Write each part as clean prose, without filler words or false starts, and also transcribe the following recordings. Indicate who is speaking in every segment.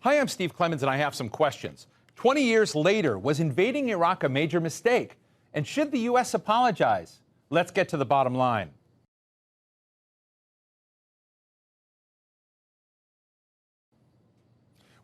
Speaker 1: Hi, I'm Steve Clemons, and I have some questions. 20 years later, was invading Iraq a major mistake? And should the U.S. apologize? Let's get to the bottom line.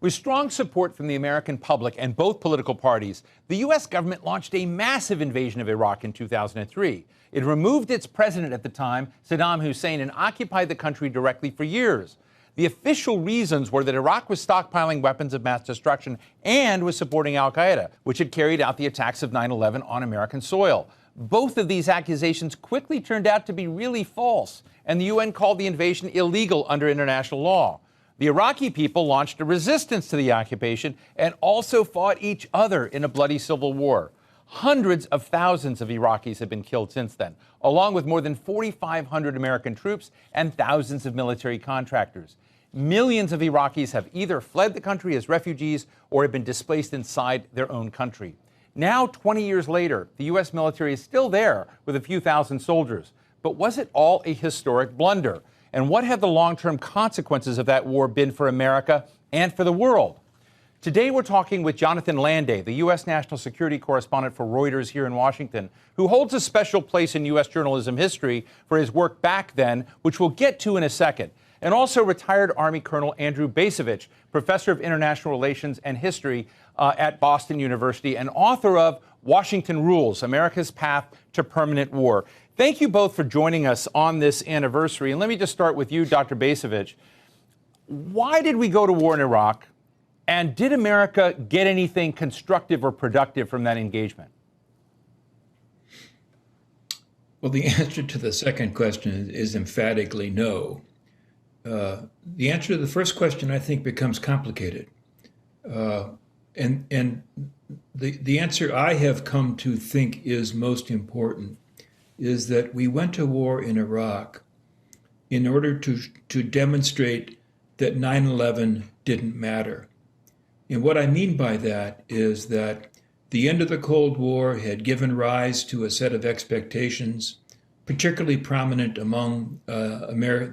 Speaker 1: With strong support from the American public and both political parties, the U.S. government launched a massive invasion of Iraq in 2003. It removed its president at the time, Saddam Hussein, and occupied the country directly for years. The official reasons were that Iraq was stockpiling weapons of mass destruction and was supporting al-Qaeda, which had carried out the attacks of 9/11 on American soil. Both of these accusations quickly turned out to be really false, and the UN called the invasion illegal under international law. The Iraqi people launched a resistance to the occupation and also fought each other in a bloody civil war. Hundreds of thousands of Iraqis have been killed since then, along with more than 4,500 American troops and thousands of military contractors. Millions of Iraqis have either fled the country as refugees or have been displaced inside their own country. Now, 20 years later, the U.S. military is still there with a few thousand soldiers. But was it all a historic blunder? And what have the long-term consequences of that war been for America and for the world? Today, we're talking with Jonathan Landay, the U.S. national security correspondent for Reuters here in Washington, who holds a special place in U.S. journalism history for his work back then, which we'll get to in a second. And also retired Army Colonel Andrew Bacevich, professor of international relations and history at Boston University and author of Washington Rules, America's Path to Permanent War. Thank you both for joining us on this anniversary. And let me just start with you, Dr. Bacevich. Why did we go to war in Iraq? And did America get anything constructive or productive from that engagement?
Speaker 2: Well, the answer to the second question is emphatically no. The answer to the first question, I think, becomes complicated. And the answer I have come to think is most important is that we went to war in Iraq in order to demonstrate that 9/11 didn't matter. And what I mean by that is that the end of the Cold War had given rise to a set of expectations, particularly prominent among the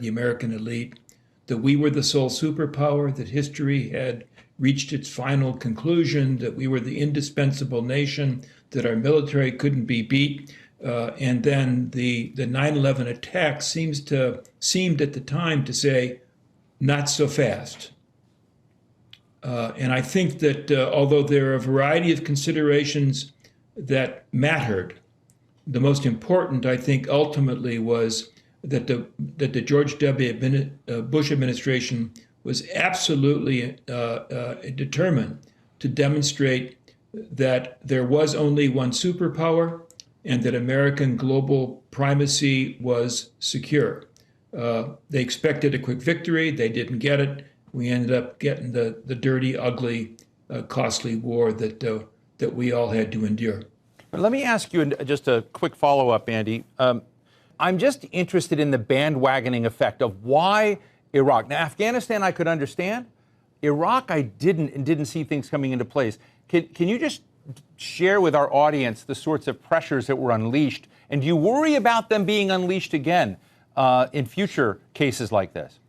Speaker 2: American elite, that we were the sole superpower, that history had reached its final conclusion, that we were the indispensable nation, that our military couldn't be beat. And then the 9/11 attack seemed at the time to say, not so fast. And I think that although there are a variety of considerations that mattered, the most important, I think, ultimately was that the George W. Bush administration was absolutely determined to demonstrate that there was only one superpower and that American global primacy was secure. They expected a quick victory. They didn't get it. We ended up getting the dirty, ugly, costly war that we all had to endure.
Speaker 1: Let me ask you just a quick follow-up, Andy. I'm just interested in the bandwagoning effect of why Iraq. Now, Afghanistan, I could understand. Iraq, I didn't see things coming into place. Can you just share with our audience the sorts of pressures that were unleashed? And do you worry about them being unleashed again in future cases like this?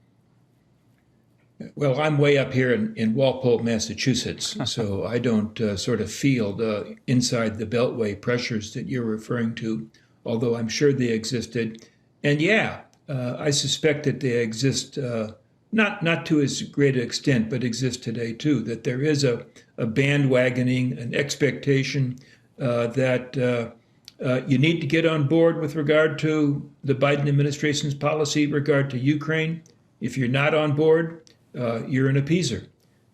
Speaker 2: Well, I'm way up here in Walpole, Massachusetts, so I don't sort of feel the inside the Beltway pressures that you're referring to, although I'm sure they existed. And yeah, I suspect that they exist, not to as great an extent, but exist today too, that there is a bandwagoning, an expectation that you need to get on board with regard to the Biden administration's policy in regard to Ukraine. If you're not on board, you're an appeaser.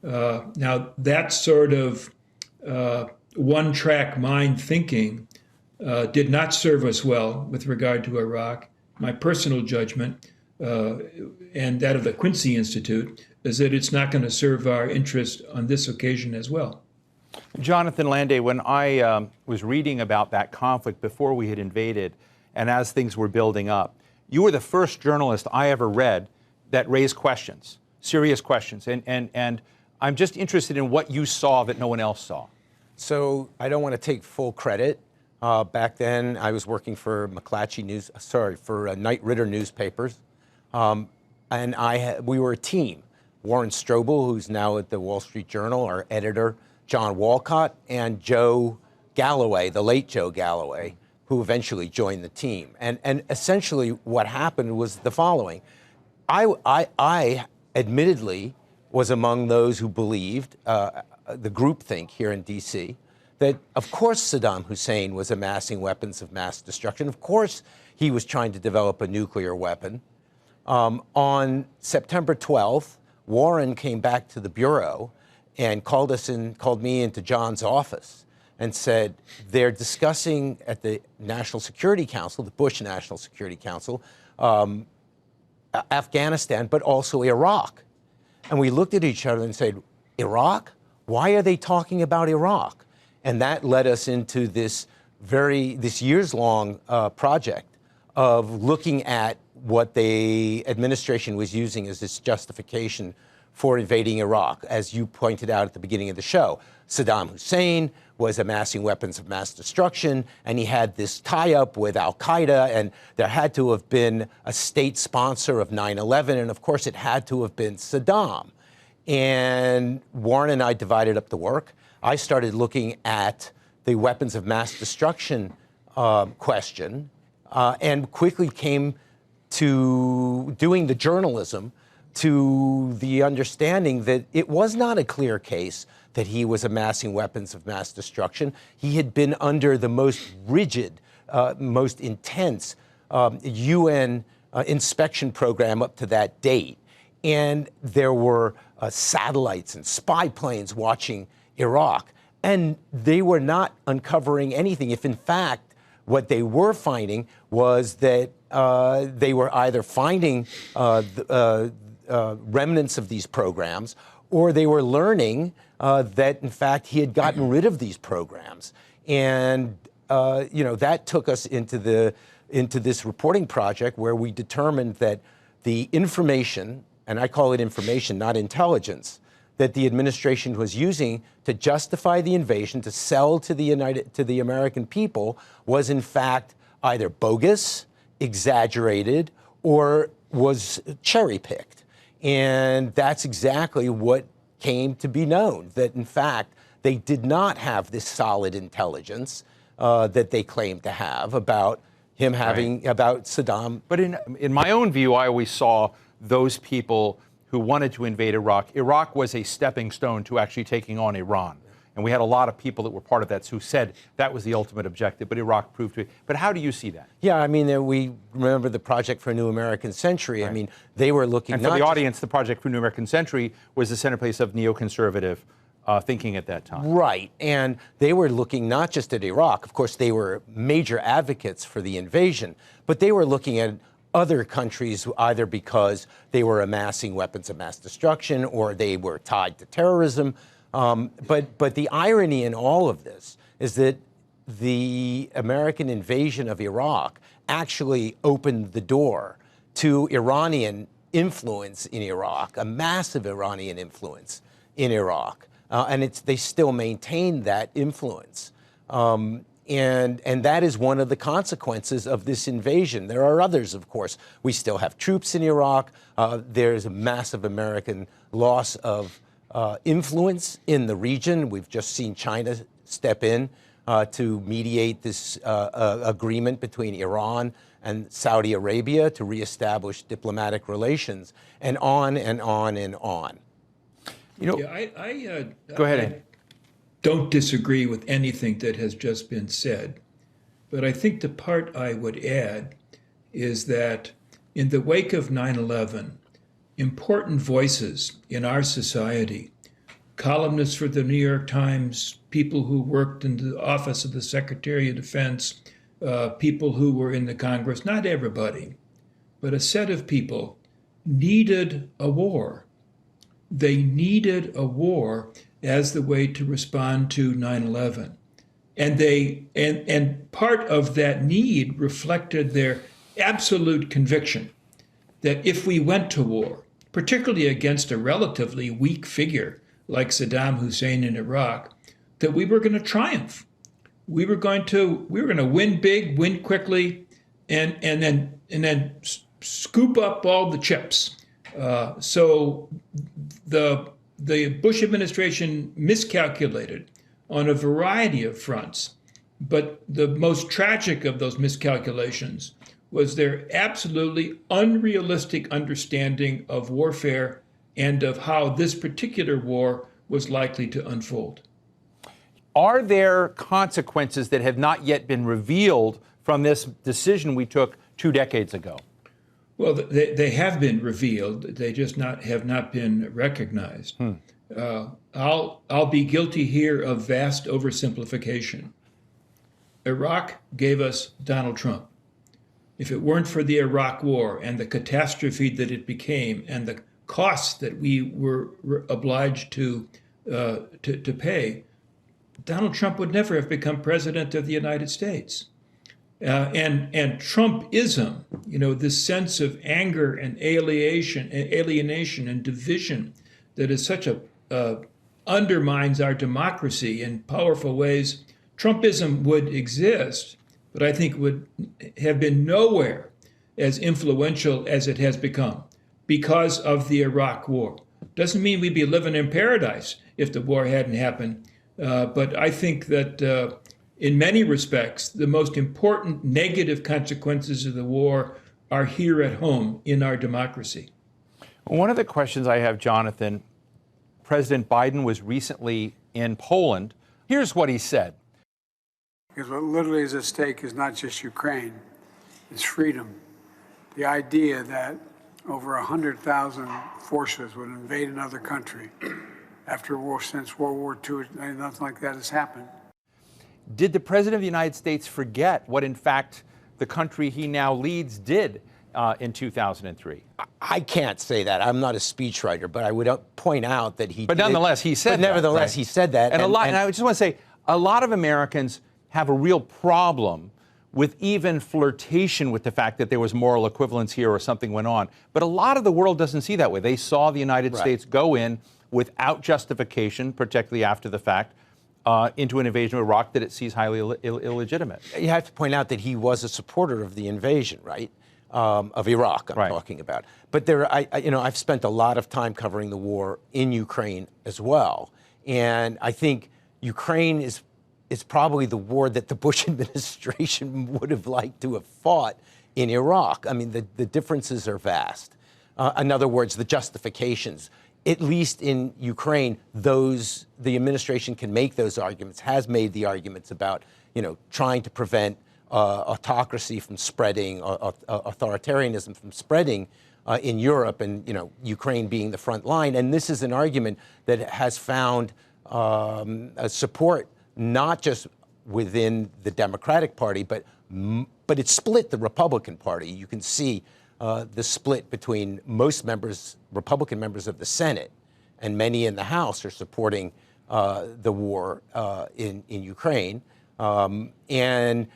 Speaker 2: Now, that sort of one-track mind thinking did not serve us well with regard to Iraq. My personal judgment, and that of the Quincy Institute, is that it's not going to serve our interest on this occasion as well.
Speaker 1: Jonathan Landay, when I was reading about that conflict before we had invaded and as things were building up, you were the first journalist I ever read that raised questions. Serious questions. And I'm just interested in what you saw that no one else saw.
Speaker 3: So I don't want to take full credit. Back then, I was working for Knight Ridder newspapers. And we were a team. Warren Strobel, who's now at the Wall Street Journal, our editor, John Walcott, and Joe Galloway, the late Joe Galloway, who eventually joined the team. And essentially what happened was the following. I admittedly was among those who believed, the groupthink here in D.C., that of course Saddam Hussein was amassing weapons of mass destruction. Of course he was trying to develop a nuclear weapon. On September 12th, Warren came back to the Bureau and called me into John's office and said they're discussing at the National Security Council, the Bush National Security Council, Afghanistan, but also Iraq. And we looked at each other and said, Iraq? Why are they talking about Iraq? And that led us into this years-long project of looking at what the administration was using as its justification for invading Iraq. As you pointed out at the beginning of the show, Saddam Hussein was amassing weapons of mass destruction, and he had this tie-up with al-Qaeda, and there had to have been a state sponsor of 9/11, and of course it had to have been Saddam. And Warren and I divided up the work. I started looking at the weapons of mass destruction question, and quickly came to doing the journalism to the understanding that it was not a clear case that he was amassing weapons of mass destruction. He had been under the most rigid, most intense UN inspection program up to that date. And there were satellites and spy planes watching Iraq. And they were not uncovering anything. If in fact, what they were finding was that they were either finding remnants of these programs, or they were learning that, in fact, he had gotten rid of these programs. And that took us into this reporting project where we determined that the information, and I call it information, not intelligence, that the administration was using to justify the invasion, to sell to the American people, was in fact either bogus, exaggerated, or was cherry-picked. And that's exactly what came to be known, that in fact they did not have this solid intelligence that they claimed to have about him having, about Saddam.
Speaker 1: But in my own view, I always saw those people who wanted to invade Iraq. Iraq was a stepping stone to actually taking on Iran. And we had a lot of people that were part of that who said that was the ultimate objective, but Iraq proved to be. But how do you see that?
Speaker 3: Yeah, I mean, we remember the Project for a New American Century. Right. I mean, they were looking.
Speaker 1: And for the audience, the Project for a New American Century was the centerpiece of neoconservative thinking at that time.
Speaker 3: Right, and they were looking not just at Iraq. Of course, they were major advocates for the invasion, but they were looking at other countries either because they were amassing weapons of mass destruction or they were tied to terrorism. But the irony in all of this is that the American invasion of Iraq actually opened the door to Iranian influence in Iraq, a massive Iranian influence in Iraq. And they still maintain that influence. And that is one of the consequences of this invasion. There are others, of course. We still have troops in Iraq. There's a massive American loss of influence in the region. We've just seen China step in to mediate this agreement between Iran and Saudi Arabia to reestablish diplomatic relations, and on and on and on.
Speaker 2: You know, yeah,
Speaker 1: go ahead.
Speaker 2: Don't disagree with anything that has just been said. But I think the part I would add is that in the wake of 9/11, important voices in our society, columnists for the New York Times, people who worked in the office of the Secretary of Defense, people who were in the Congress, not everybody, but a set of people needed a war. They needed a war as the way to respond to 9/11. And part of that need reflected their absolute conviction that if we went to war, particularly against a relatively weak figure like Saddam Hussein in Iraq, that we were going to triumph. We were going to win big, win quickly, and then scoop up all the chips So the Bush administration miscalculated on a variety of fronts, but the most tragic of those miscalculations was their absolutely unrealistic understanding of warfare and of how this particular war was likely to unfold.
Speaker 1: Are there consequences that have not yet been revealed from this decision we took 2 decades ago?
Speaker 2: Well, they have been revealed. They just have not been recognized. I'll be guilty here of vast oversimplification. Iraq gave us Donald Trump. If it weren't for the Iraq War and the catastrophe that it became and the costs that we were obliged to pay, Donald Trump would never have become president of the United States. And Trumpism, this sense of anger and alienation and division that is such undermines our democracy in powerful ways. Trumpism would exist, but I think would have been nowhere as influential as it has become because of the Iraq War. Doesn't mean we'd be living in paradise if the war hadn't happened, but I think that in many respects, the most important negative consequences of the war are here at home in our democracy.
Speaker 1: One of the questions I have, Jonathan, President Biden was recently in Poland. Here's what he said.
Speaker 4: Because what literally is at stake is not just Ukraine, it's freedom. The idea that over 100,000 forces would invade another country after war, since World War II, nothing like that has happened.
Speaker 1: Did the President of the United States forget what, in fact, the country he now leads did in 2003?
Speaker 3: I can't say that. I'm not a speechwriter, but I would point out that he.
Speaker 1: But nonetheless, he said.
Speaker 3: But nevertheless, he said that.
Speaker 1: And I just want to say, a lot of Americans have a real problem with even flirtation with the fact that there was moral equivalence here or something went on. But a lot of the world doesn't see that way. They saw the United States go in without justification, particularly after the fact, into an invasion of Iraq that it sees highly illegitimate.
Speaker 3: You have to point out that he was a supporter of the invasion, right? Of Iraq, I'm talking about. But I've spent a lot of time covering the war in Ukraine as well. And I think Ukraine is probably the war that the Bush administration would have liked to have fought in Iraq. I mean, the differences are vast. In other words, the justifications. At least in Ukraine, the administration can make those arguments, has made the arguments about, trying to prevent autocracy from spreading, authoritarianism from spreading in Europe, and Ukraine being the front line. And this is an argument that has found support not just within the Democratic Party, but it split the Republican Party. You can see the split between most Republican members of the Senate, and many in the House are supporting the war in Ukraine. And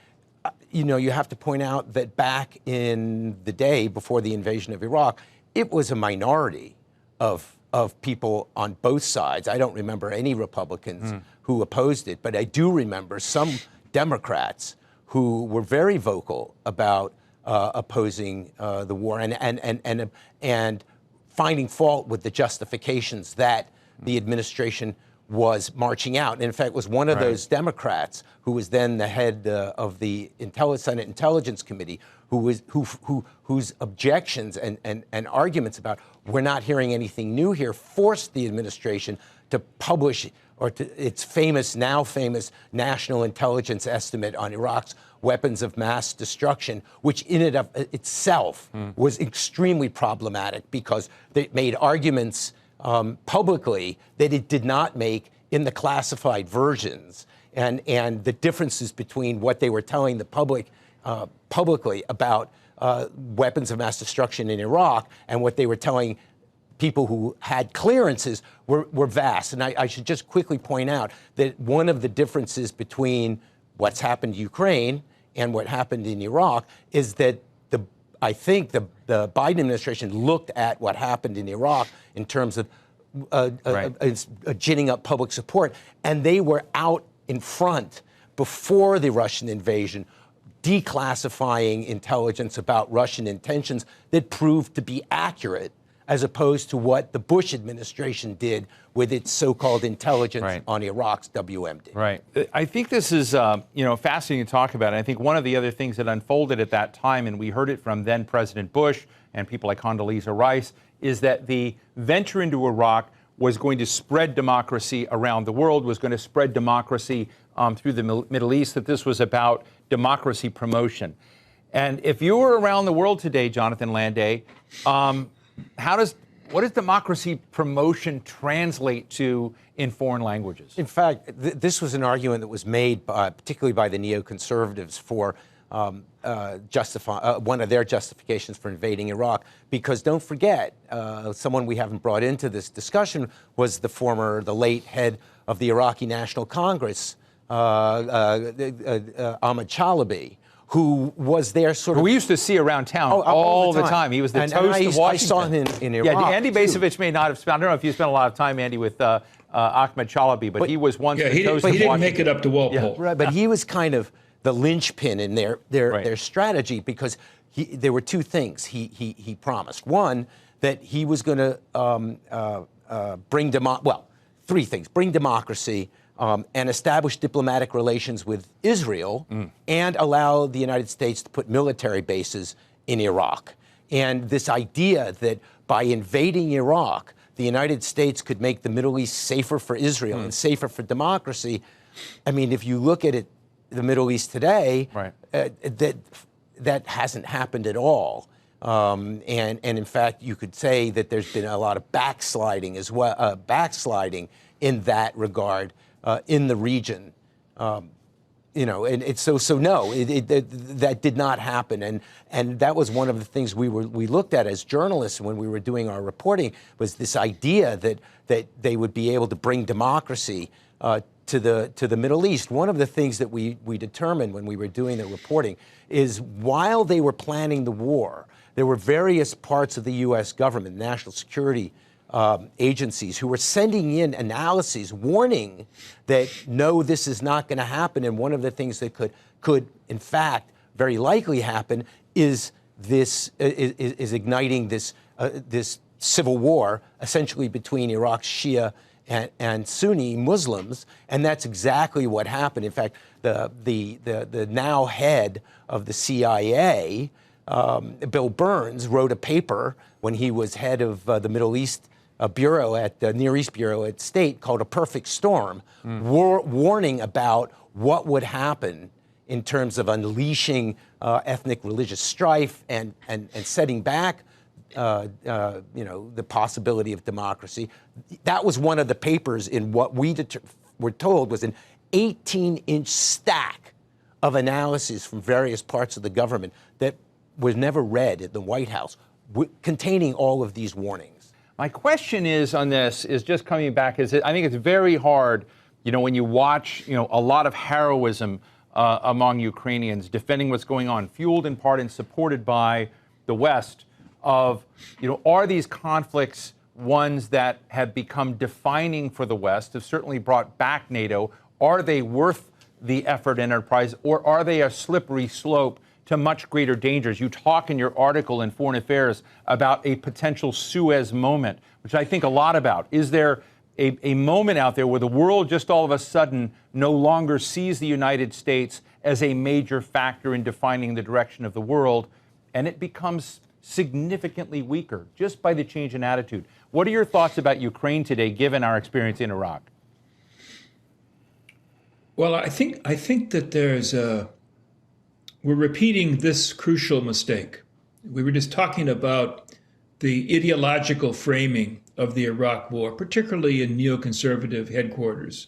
Speaker 3: you have to point out that back in the day before the invasion of Iraq, it was a minority of people on both sides. I don't remember any Republicans who opposed it, but I do remember some Democrats who were very vocal about opposing the war and finding fault with the justifications that the administration was marching out. And in fact, was one of those Democrats who was then the head of the Senate Intelligence Committee, whose objections and arguments about we're not hearing anything new here forced the administration to publish its now famous national intelligence estimate on Iraq's weapons of mass destruction, which in and of itself was extremely problematic because they made arguments publicly that it did not make in the classified versions, and the differences between what they were telling the public publicly about weapons of mass destruction in Iraq and what they were telling people who had clearances were vast. And I should just quickly point out that one of the differences between what's happened in Ukraine and what happened in Iraq is that I think the Biden administration looked at what happened in Iraq in terms of ginning up public support, and they were out in front before the Russian invasion, declassifying intelligence about Russian intentions that proved to be accurate as opposed to what the Bush administration did with its so-called intelligence on Iraq's WMD.
Speaker 1: Right. I think this is, fascinating to talk about. And I think one of the other things that unfolded at that time, and we heard it from then President Bush and people like Condoleezza Rice, is that the venture into Iraq was going to spread democracy around the world, was going to spread democracy through the Middle East, that this was about democracy promotion. And if you were around the world today, Jonathan Landay, what does democracy promotion translate to in foreign languages?
Speaker 3: In fact, this was an argument that was made particularly by the neoconservatives for one of their justifications for invading Iraq, because don't forget, someone we haven't brought into this discussion was the late head of the Iraqi National Congress, Ahmad Chalabi, who was there
Speaker 1: we used to see around town all the time. He was the toast of Washington.
Speaker 3: I saw him in Iraq.
Speaker 1: Yeah, Andy Bacevich may not have spent, I don't know if you spent a lot of time, Andy, with Ahmad Chalabi, but he was once the toast of Washington.
Speaker 2: He didn't make it up to Walpole.
Speaker 3: Yeah. Right, but he was kind of the linchpin in their strategy, because there were two things he promised. One, that he was going to bring three things: bring democracy, and establish diplomatic relations with Israel, and allow the United States to put military bases in Iraq. And this idea that by invading Iraq, the United States could make the Middle East safer for Israel and safer for democracy. I mean, if you look at it, the Middle East today, that hasn't happened at all. And in fact, you could say that there's been a lot of backsliding as well, backsliding in that regard in the region. And it's that did not happen, and that was one of the things we looked at as journalists when we were doing our reporting, was this idea that they would be able to bring democracy to the Middle East. One of the things that we determined when we were doing the reporting is, while they were planning the war, there were various parts of the U.S. government, national security agencies, who were sending in analyses warning that, no, this is not going to happen. And one of the things that could in fact very likely happen is igniting this civil war, essentially between Iraq's Shia and Sunni Muslims, and that's exactly what happened. In fact, the now head of the CIA, Bill Burns, wrote a paper when he was head of the Middle East Bureau at the Near East Bureau at State, called A Perfect Storm, warning about what would happen in terms of unleashing ethnic religious strife and setting back the possibility of democracy. That was one of the papers in what we were told was an 18-inch stack of analyses from various parts of the government that was never read at the White House, containing all of these warnings.
Speaker 1: My question is on this is just coming back, I think it's very hard, when you watch, a lot of heroism among Ukrainians defending what's going on, fueled in part and supported by the West, of, are these conflicts ones that have become defining for the West, have certainly brought back NATO? Are they worth the effort and enterprise, or are they a slippery slope to much greater dangers? You talk in your article in Foreign Affairs about a potential Suez moment, which I think a lot about. Is there a moment out there where the world just all of a sudden no longer sees the United States as a major factor in defining the direction of the world, and it becomes significantly weaker just by the change in attitude? What are your thoughts about Ukraine today, given our experience in Iraq?
Speaker 2: Well, I think that we're repeating this crucial mistake. We were just talking about the ideological framing of the Iraq War, particularly in neoconservative quarters.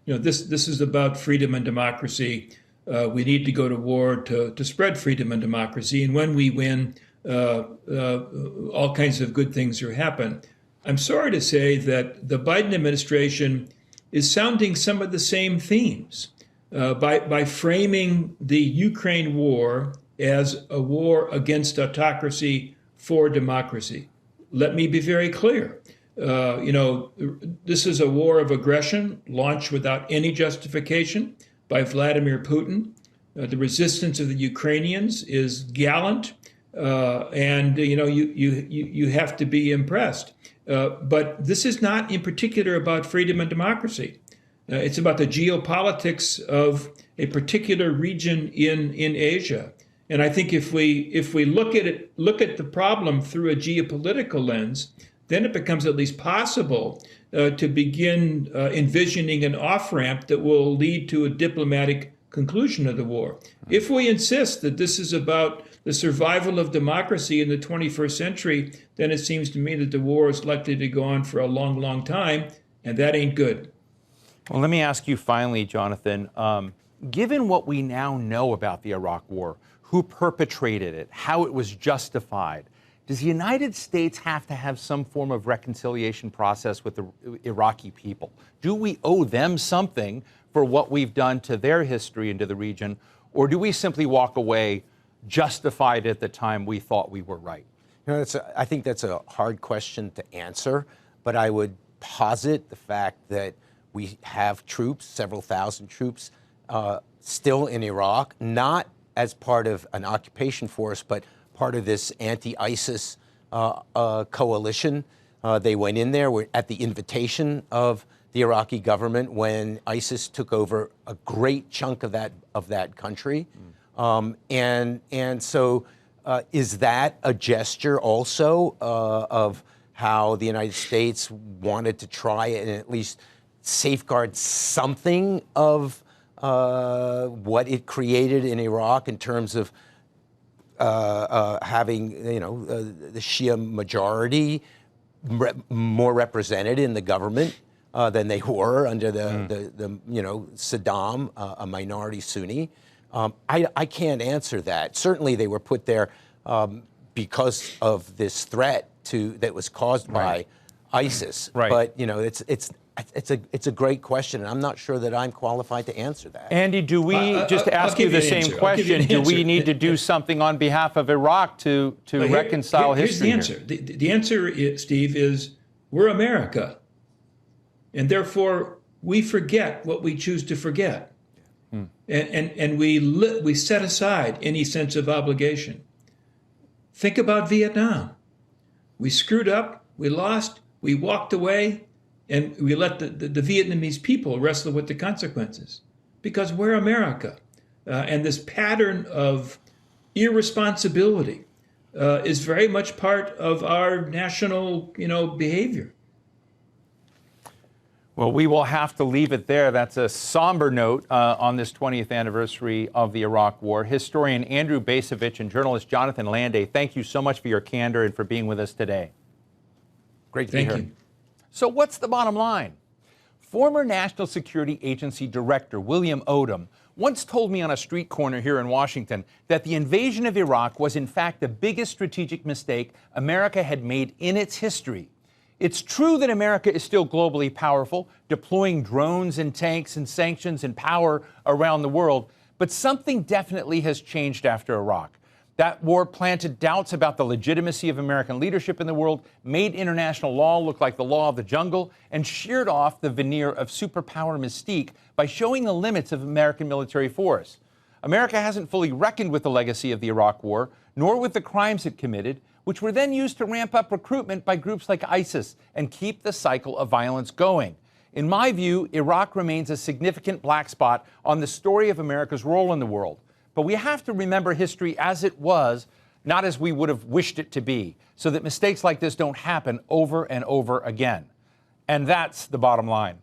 Speaker 2: This is about freedom and democracy. We need to go to war to spread freedom and democracy. And when we win, all kinds of good things will happen. I'm sorry to say that the Biden administration is sounding some of the same themes by framing the Ukraine war as a war against autocracy for democracy. Let me be very clear. This is a war of aggression launched without any justification by Vladimir Putin. The resistance of the Ukrainians is gallant. and you have to be impressed. But this is not in particular about freedom and democracy. It's about the geopolitics of a particular region in Asia. And I think if we look at the problem through a geopolitical lens, then it becomes at least possible to begin envisioning an off-ramp that will lead to a diplomatic conclusion of the war. If we insist that this is about the survival of democracy in the 21st century, then it seems to me that the war is likely to go on for a long, long time, and that ain't good.
Speaker 1: Well, let me ask you finally, Jonathan, given what we now know about the Iraq War, who perpetrated it, how it was justified, does the United States have to have some form of reconciliation process with the Iraqi people? Do we owe them something for what we've done to their history and to the region, or do we simply walk away justified at the time we thought we were right?
Speaker 3: I think that's a hard question to answer, but I would posit the fact that we have troops, several thousand troops, still in Iraq, not as part of an occupation force, but part of this anti-ISIS coalition. They went in there at the invitation of the Iraqi government when ISIS took over a great chunk of that country. And so is that a gesture also of how the United States wanted to try and at least safeguard something of what it created in Iraq in terms of having, the Shia majority more represented in the government than they were under the Saddam, a minority Sunni? I can't answer that. Certainly, they were put there because of this threat that was caused by ISIS.
Speaker 1: Right.
Speaker 3: But it's a great question, and I'm not sure that I'm qualified to answer that.
Speaker 1: Andy, do we just ask you the same question? Do we need to do something on behalf of Iraq to reconcile history?
Speaker 2: Here's the answer. The answer, Steve, is we're America, and therefore we forget what we choose to forget, and we set aside any sense of obligation. Think about Vietnam. We screwed up. We lost. We walked away. And we let the Vietnamese people wrestle with the consequences because we're America. And this pattern of irresponsibility is very much part of our national, behavior.
Speaker 1: Well, we will have to leave it there. That's a somber note on this 20th anniversary of the Iraq War. Historian Andrew Bacevich and journalist Jonathan Landay, thank you so much for your candor and for being with us today. Great to be here.
Speaker 2: Thank you.
Speaker 1: So what's the bottom line? Former National Security Agency Director William Odom once told me on a street corner here in Washington that the invasion of Iraq was in fact the biggest strategic mistake America had made in its history. It's true that America is still globally powerful, deploying drones and tanks and sanctions and power around the world, but something definitely has changed after Iraq. That war planted doubts about the legitimacy of American leadership in the world, made international law look like the law of the jungle, and sheared off the veneer of superpower mystique by showing the limits of American military force. America hasn't fully reckoned with the legacy of the Iraq War, nor with the crimes it committed, which were then used to ramp up recruitment by groups like ISIS and keep the cycle of violence going. In my view, Iraq remains a significant black spot on the story of America's role in the world. But we have to remember history as it was, not as we would have wished it to be, so that mistakes like this don't happen over and over again. And that's the bottom line.